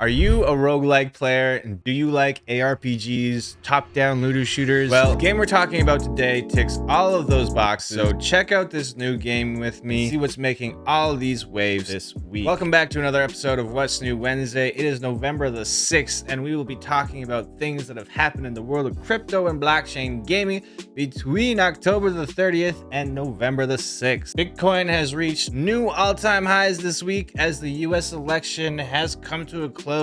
Are you a roguelike player, and do you like ARPGs, top-down looter shooters? Well, the game we're talking about today ticks all of those boxes, so check out this new game with me, see what's making all of these waves this week. Welcome back to another episode of What's New Wednesday. It is November the 6th, and we will be talking about things that have happened in the world of crypto and blockchain gaming between October the 30th and November the 6th. Bitcoin has reached new all-time highs this week as the US election has come to a close.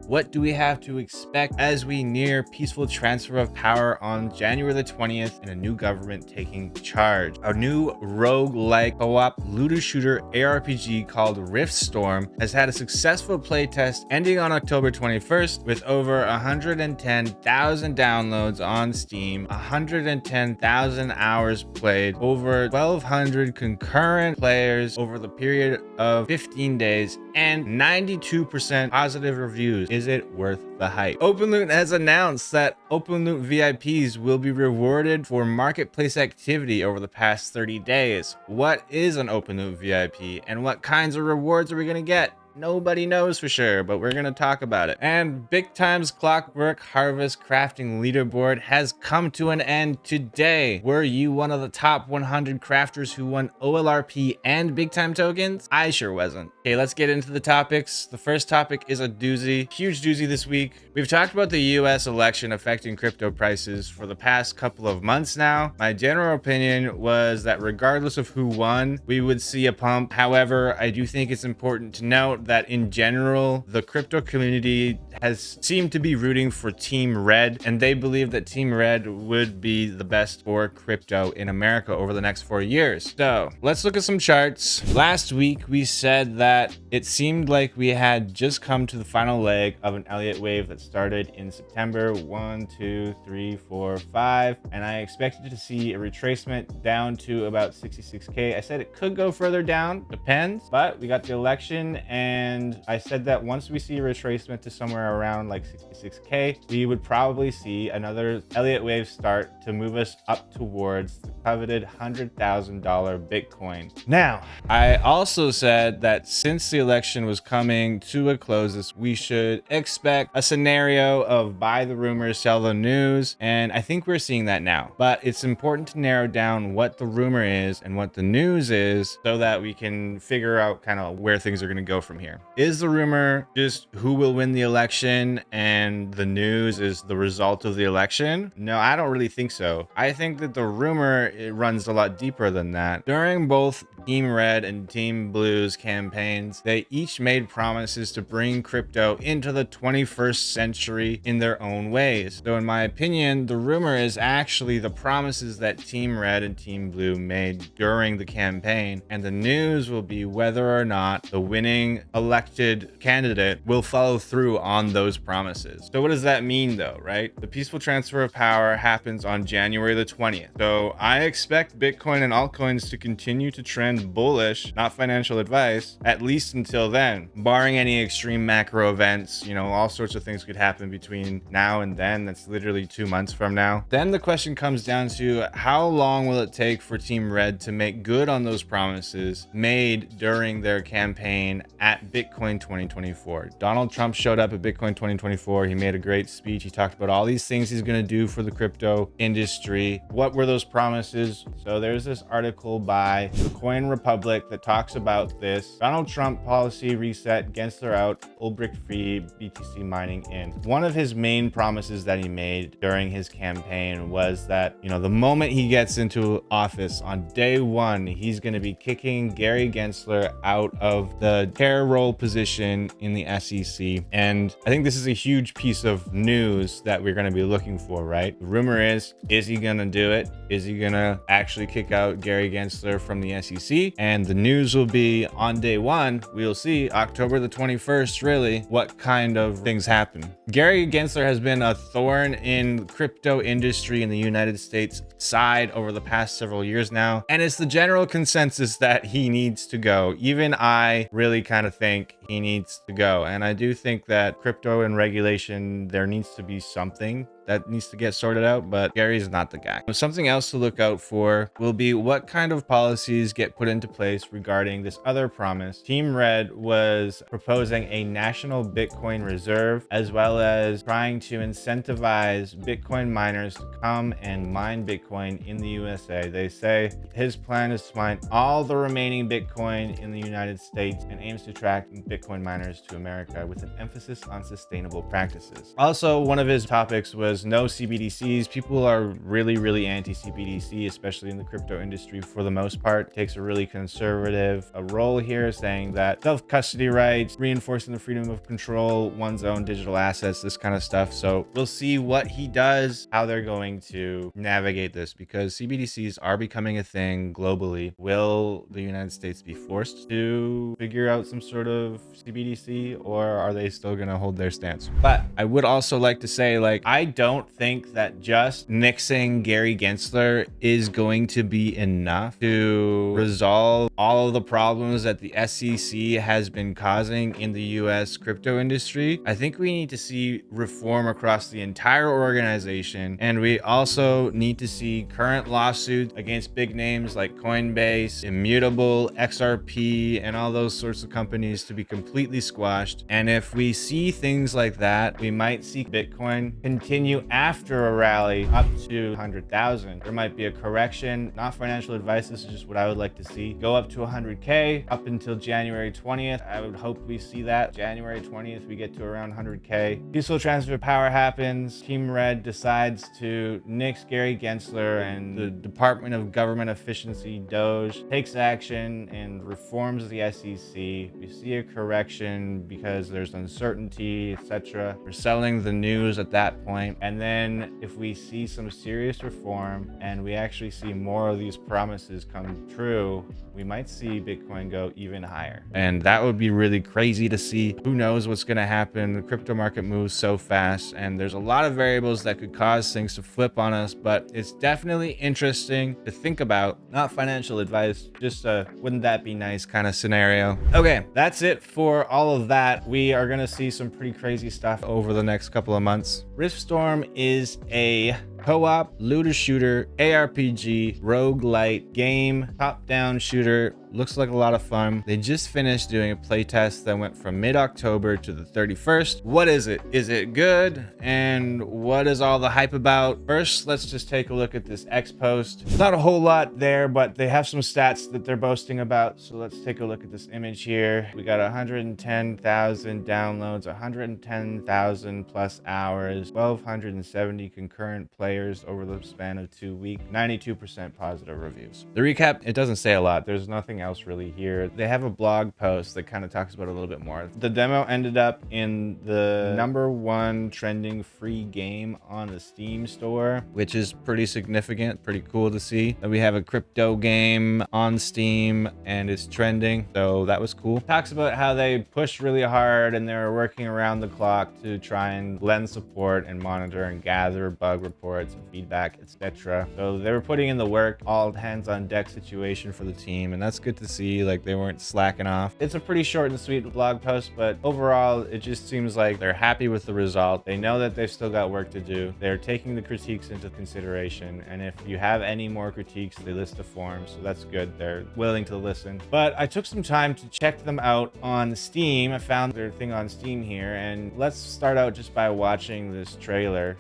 What do we have to expect as we near peaceful transfer of power on January the 20th and a new government taking charge? A new rogue-like co-op looter shooter ARPG called Riftstorm has had a successful playtest ending on October 21st with over 110,000 downloads on Steam, 110,000 hours played, over 1,200 concurrent players over the period of 15 days, and 92% positive reviews. Is it worth the hype? Openloot has announced that Openloot VIPs will be rewarded for marketplace activity over the past 30 days. What is an Openloot VIP and what kinds of rewards are we going to get? Nobody knows for sure, but we're going to talk about it. And Big Time's Clockwork Harvest Crafting Leaderboard has come to an end today. Were you one of the top 100 crafters who won OLRP and Big Time tokens? I sure wasn't. Okay, let's get into the topics. The first topic is a doozy, huge doozy this week. We've talked about the US election affecting crypto prices for the past couple of months now. My general opinion was that regardless of who won, we would see a pump. However, I do think it's important to note that in general, the crypto community has seemed to be rooting for Team Red, and they believe that Team Red would be the best for crypto in America over the next 4 years. So let's look at some charts. Last week, we said that it seemed like we had just come to the final leg of an Elliott wave that started in September 1, 2, 3, 4, 5, and I expected to see a retracement down to about 66K. I said it could go further down, depends, but we got the election, and I said that once we see a retracement to somewhere around like 66K, we would probably see another Elliott wave start to move us up towards the coveted $100,000 Bitcoin. Now, I also said that since the election was coming to a close, we should expect a scenario of buy the rumors, sell the news, and I think we're seeing that now. But it's important to narrow down what the rumor is and what the news is so that we can figure out kind of where things are going to go from here. Is the rumor just who will win the election and the news is the result of the election? No, I don't really think so. I think that the rumor, it runs a lot deeper than that. During both Team Red and Team Blue's campaigns, they each made promises to bring crypto into the 21st century in their own ways. So in my opinion, the rumor is actually the promises that Team Red and Team Blue made during the campaign, and the news will be whether or not the winning elected candidate will follow through on those promises. So what does that mean though, right? The peaceful transfer of power happens on January the 20th. So I expect Bitcoin and altcoins to continue to trend bullish, not financial advice, at least until then. Barring any extreme macro events, you know, all sorts of things could happen between now and then. That's literally 2 months from now. Then the question comes down to how long will it take for Team Red to make good on those promises made during their campaign at Bitcoin 2024. Donald Trump showed up at Bitcoin 2024. He made a great speech. He talked about all these things he's going to do for the crypto industry. What were those promises? So there's this article by the Coin Republic that talks about this. Donald Trump policy reset, Gensler out, Ulbricht free, BTC mining in. One of his main promises that he made during his campaign was that, you know, the moment he gets into office on day one, he's going to be kicking Gary Gensler out of the chair role position in the SEC. And I think this is a huge piece of news that we're going to be looking for, right? The rumor is he going to do it? Is he going to actually kick out Gary Gensler from the SEC? And the news will be on day one. We'll see October the 21st, really, what kind of things happen. Gary Gensler has been a thorn in crypto industry in the United States side over the past several years now. And it's the general consensus that he needs to go. Even I really kind of think he needs to go. And I do think that crypto and regulation, there needs to be something that needs to get sorted out, but Gary's not the guy. Something else to look out for will be what kind of policies get put into place regarding this other promise. Team Red was proposing a national Bitcoin reserve, as well as trying to incentivize Bitcoin miners to come and mine Bitcoin in the USA. They say his plan is to mine all the remaining Bitcoin in the United States and aims to attract Bitcoin miners to America with an emphasis on sustainable practices. Also, one of his topics was no CBDCs. People are really anti-CBDC, especially in the crypto industry for the most part. Takes a really conservative role here, saying that self-custody rights, reinforcing the freedom of control, one's own digital assets, this kind of stuff. So we'll see what he does, how they're going to navigate this, because CBDCs are becoming a thing globally. Will the United States be forced to figure out some sort of CBDC, or are they still going to hold their stance? But I would also like to say, like, I don't think that just nixing Gary Gensler is going to be enough to resolve all of the problems that the SEC has been causing in the US crypto industry. I think we need to see reform across the entire organization, and we also need to see current lawsuits against big names like Coinbase, Immutable, XRP, and all those sorts of companies to be completely squashed. And if we see things like that, we might see Bitcoin continue after a rally up to 100,000. There might be a correction. Not financial advice, this is just what I would like to see. Go up to 100K up until January 20th. I would hope we see that. January 20th, we get to around 100K. Peaceful transfer of power happens. Team Red decides to nix Gary Gensler, and the Department of Government Efficiency, DOGE, takes action and reforms the SEC. We see a correction because there's uncertainty, etc. We're selling the news at that point. And then if we see some serious reform and we actually see more of these promises come true, we might see Bitcoin go even higher. And that would be really crazy to see. Who knows what's going to happen? The crypto market moves so fast, and there's a lot of variables that could cause things to flip on us, but it's definitely interesting to think about. Not financial advice, just a wouldn't that be nice kind of scenario. Okay, that's it for all of that. We are going to see some pretty crazy stuff over the next couple of months. Riftstorm is a co-op looter shooter ARPG roguelite game, top-down shooter. Looks like a lot of fun. They just finished doing a playtest that went from mid-October to the 31st. What is it? Is it good? And what is all the hype about? First, let's just take a look at this X post. Not a whole lot there, but they have some stats that they're boasting about. So let's take a look at this image here. We got 110,000 downloads, 110,000 plus hours, 1,270 concurrent players over the span of 2 weeks, 92% positive reviews. The recap, it doesn't say a lot. There's nothing else really here. They have a blog post that kind of talks about it a little bit more. The demo ended up in the #1 trending free game on the Steam store, which is pretty significant, pretty cool to see. And we have a crypto game on Steam and it's trending, so that was cool. Talks about how they pushed really hard and they're working around the clock to try and lend support and monitor and gather bug reports and feedback, etc. So they were putting in the work, all hands on deck situation for the team, and that's good to see. Like, they weren't slacking off. It's a pretty short and sweet blog post, but overall it just seems like they're happy with the result. They know that they've still got work to do. They're taking the critiques into consideration, and if you have any more critiques, they list a form, so that's good. They're willing to listen. But I took some time to check them out on Steam. I found their thing on Steam here, and let's start out just by watching this trailer.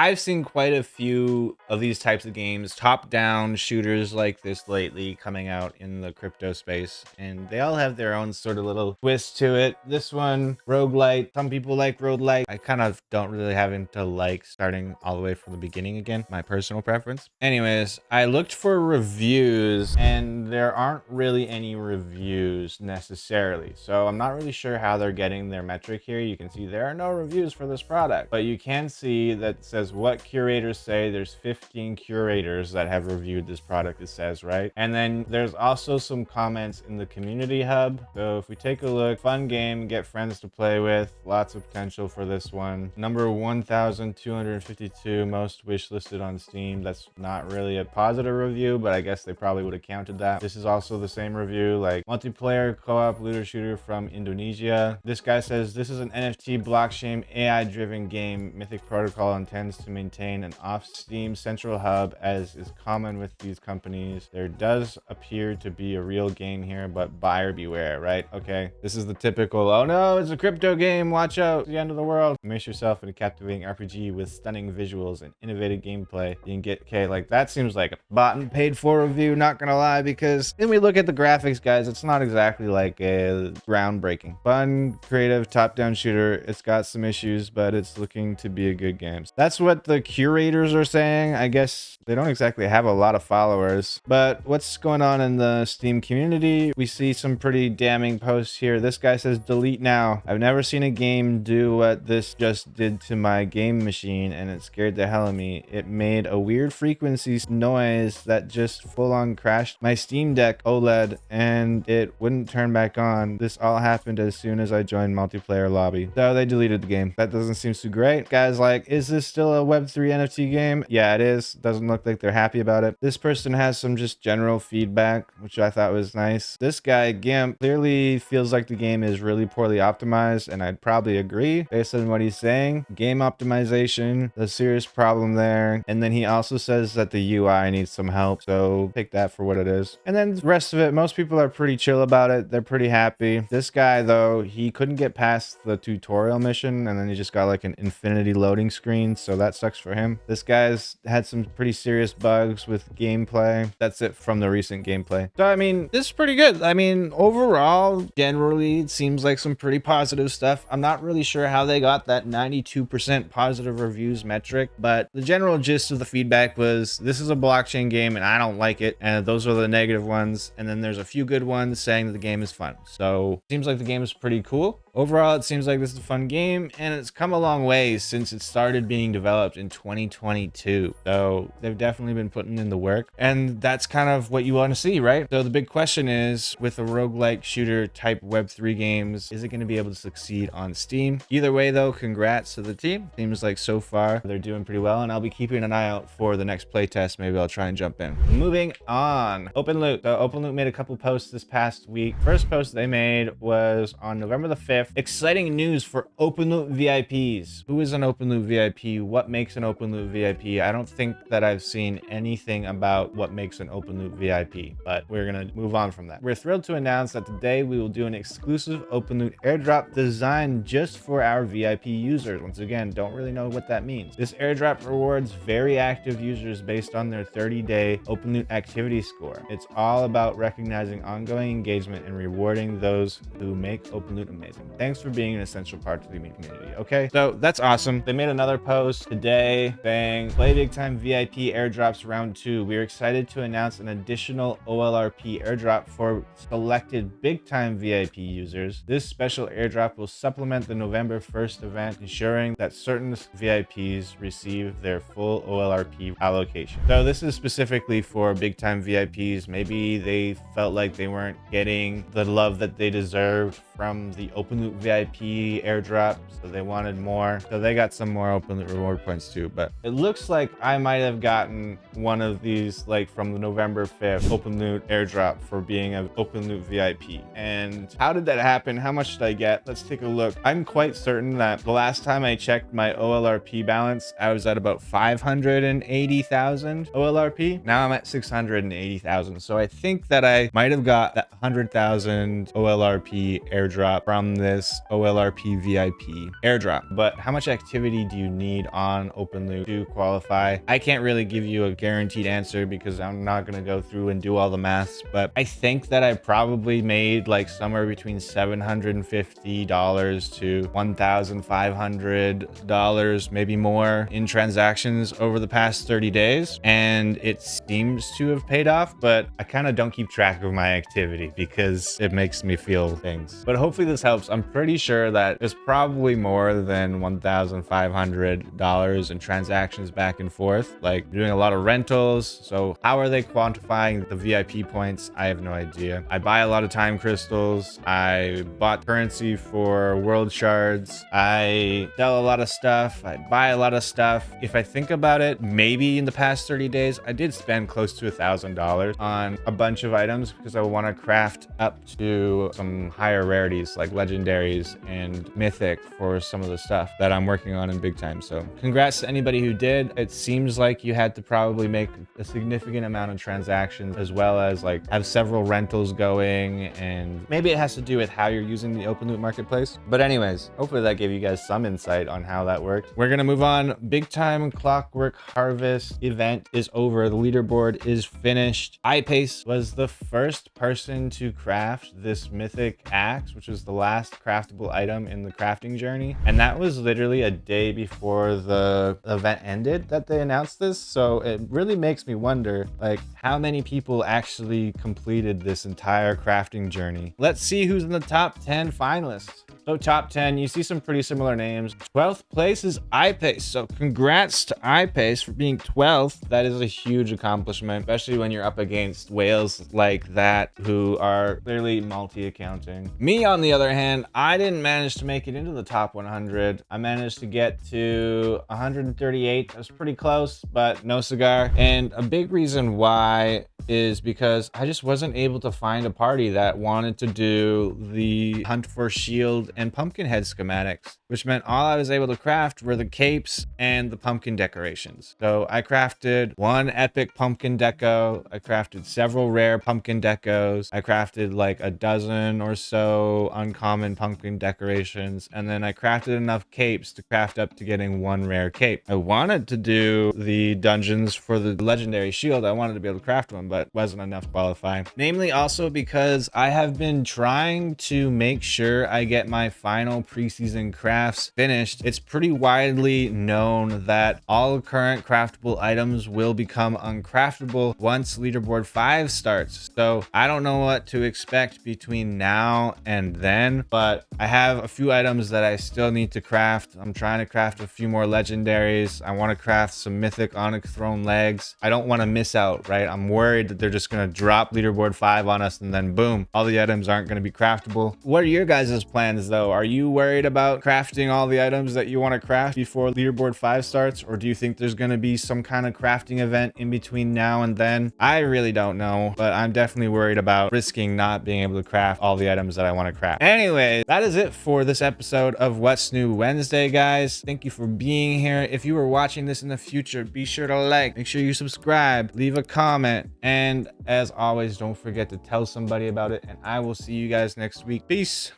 I've seen quite a few of these types of games, top-down shooters like this lately coming out in the crypto space, and they all have their own sort of little twist to it. This one, roguelite. Some people like roguelite. I kind of don't really have to like starting all the way from the beginning again, my personal preference. Anyways, I looked for reviews and there aren't really any reviews necessarily. So I'm not really sure how they're getting their metric here. You can see there are no reviews for this product, but you can see that it says what curators say. There's 15 curators that have reviewed this product, it says, right? And then there's also some comments in the community hub. So if we take a look, fun game, get friends to play with, lots of potential for this one. Number 1,252 most wish listed on Steam. That's not really a positive review, but I guess they probably would have counted that. This is also the same review, like multiplayer co-op looter shooter from Indonesia. This guy says this is an NFT blockchain AI driven game. Mythic Protocol intends to maintain an off Steam central hub as is common with these companies. There does appear to be a real game here, but buyer beware, right? Okay, this is the typical, oh no, it's a crypto game, watch out, it's the end of the world. Immerse yourself in a captivating RPG with stunning visuals and innovative gameplay. You can get, okay, like that seems like a bought and paid for review, not gonna lie, because then we look at the graphics, guys, it's not exactly like a groundbreaking. Fun, creative, top-down shooter. It's got some issues, but it's looking to be a good game. That's what the curators are saying. I guess they don't exactly have a lot of followers, but what's going on in the Steam community? We see some pretty damning posts here. This guy says, delete now. I've never seen a game do what this just did to my game machine, and it scared the hell of me. It made a weird frequency noise that just full-on crashed my Steam Deck OLED, and it wouldn't turn back on. This all happened as soon as I joined multiplayer lobby. So they deleted the game. That doesn't seem too great. Guys, like, is this still a Web3 NFT game? Yeah, it is. Doesn't look like they're happy about it. This person has some just general feedback, which I thought was nice. This guy, Gimp, clearly feels like the game is really poorly optimized, and I'd probably agree based on what he's saying. Game optimization, a serious problem there. And then he also says that the UI needs some help, so take that for what it is. And then the rest of it, most people are pretty chill about it. They're pretty happy. This guy, though, he couldn't get past the tutorial mission, and then he just got like an infinity loading screen, so that sucks for him. This guy's had some pretty serious bugs with gameplay. That's it from the recent gameplay. So, I mean, this is pretty good. I mean, overall, generally, it seems like some pretty positive stuff. I'm not really sure how they got that 92% positive reviews metric, but the general gist of the feedback was this is a blockchain game and I don't like it, and those are the negative ones, and then there's a few good ones saying that the game is fun. So seems like the game is pretty cool. Overall, it seems like this is a fun game, and it's come a long way since it started being developed in 2022. So they've definitely been putting in the work, and that's kind of what you want to see, right? So the big question is, with a roguelike shooter type Web3 games, is it going to be able to succeed on Steam? Either way, though, congrats to the team. Seems like so far they're doing pretty well, and I'll be keeping an eye out for the next playtest. Maybe I'll try and jump in. Moving on, Openloot. So Openloot made a couple posts this past week. First post they made was on November the 5th. Exciting news for Openloot VIPs. Who is an Openloot VIP? What makes an Openloot VIP? I don't think that I've seen anything about what makes an Openloot VIP, but we're gonna move on from that. We're thrilled to announce that today we will do an exclusive Openloot airdrop designed just for our VIP users. Once again, don't really know what that means. This airdrop rewards very active users based on their 30-day Openloot activity score. It's all about recognizing ongoing engagement and rewarding those who make Openloot amazing. Thanks for being an essential part of the community. Okay, so that's awesome. They made another post today saying, play big time VIP airdrops round 2. We're excited to announce an additional OLRP airdrop for selected big time VIP users. This special airdrop will supplement the November 1st event, ensuring that certain VIPs receive their full OLRP allocation. So this is specifically for big time VIPs. Maybe they felt like they weren't getting the love that they deserved from the Openloot VIP airdrop, so they wanted more. So they got some more Openloot reward points too, but it looks like I might have gotten one of these like from the November 5th Openloot airdrop for being an Openloot VIP. And how did that happen? How much did I get? Let's take a look. I'm quite certain that the last time I checked my OLRP balance, I was at about 580,000 OLRP. Now I'm at 680,000. So I think that I might have got that 100,000 OLRP airdrop from this this OLRP VIP airdrop. But how much activity do you need on Openloot to qualify? I can't really give you a guaranteed answer because I'm not going to go through and do all the maths, but I think that I probably made like somewhere between $750 to $1,500, maybe more, in transactions over the past 30 days. And it seems to have paid off, but I kind of don't keep track of my activity because it makes me feel things. But hopefully this helps. I'm pretty sure that there's probably more than $1,500 in transactions back and forth, like doing a lot of rentals. So how are they quantifying the VIP points? I have no idea. I buy a lot of time crystals. I bought currency for world shards. I sell a lot of stuff. I buy a lot of stuff. If I think about it, maybe in the past 30 days, I did spend close to $1,000 on a bunch of items because I want to craft up to some higher rarities like legendaries and mythic for some of the stuff that I'm working on in big time. So congrats to anybody who did. It seems like you had to probably make a significant amount of transactions as well as like have several rentals going, and maybe it has to do with how you're using the Openloot marketplace. But anyways, hopefully that gave you guys some insight on how that worked. We're gonna move on. Big time Clockwork harvest event is over. The leaderboard is finished. iPace was the first person to craft this mythic axe, which was the last craftable item in the crafting journey, and that was literally a day before the event ended that they announced this. So it really makes me wonder, like, how many people actually completed this entire crafting journey. Let's see who's in the top 10 finalists. So top 10, you see some pretty similar names. 12th place is iPace. So congrats to iPace for being 12th. That is a huge accomplishment, especially when you're up against whales like that who are clearly multi-accounting. Me, on the other hand, I didn't manage to make it into the top 100. I managed to get to 138. That was pretty close, but no cigar. And a big reason why is because I just wasn't able to find a party that wanted to do the hunt for shield and pumpkin head schematics, which meant all I was able to craft were the capes and the pumpkin decorations. So I crafted one epic pumpkin deco. I crafted several rare pumpkin decos. I crafted like a dozen or so uncommon pumpkin decorations. And then I crafted enough capes to craft up to getting one rare cape. I wanted to do the dungeons for the legendary shield. I wanted to be able to craft one, but wasn't enough to qualify. Namely also because I have been trying to make sure I get my final preseason crafts finished. It's pretty widely known that all current craftable items will become uncraftable once leaderboard 5 starts. So I don't know what to expect between now and then, but I have a few items that I still need to craft. I'm trying to craft a few more legendaries. I want to craft some mythic onyx throne legs. I don't want to miss out, right? I'm worried that they're just going to drop leaderboard 5 on us and then boom, all the items aren't going to be craftable. What are your guys' plans though? Are you worried about crafting all the items that you want to craft before leaderboard 5 starts? Or do you think there's going to be some kind of crafting event in between now and then? I really don't know, but I'm definitely worried about risking not being able to craft all the items that I want to craft. Anyway, that is it for this episode of What's New Wednesday, guys. Thank you for being here. If you were watching this in the future, be sure to like, make sure you subscribe, leave a comment, and as always, don't forget to tell somebody about it, and I will see you guys next week. Peace.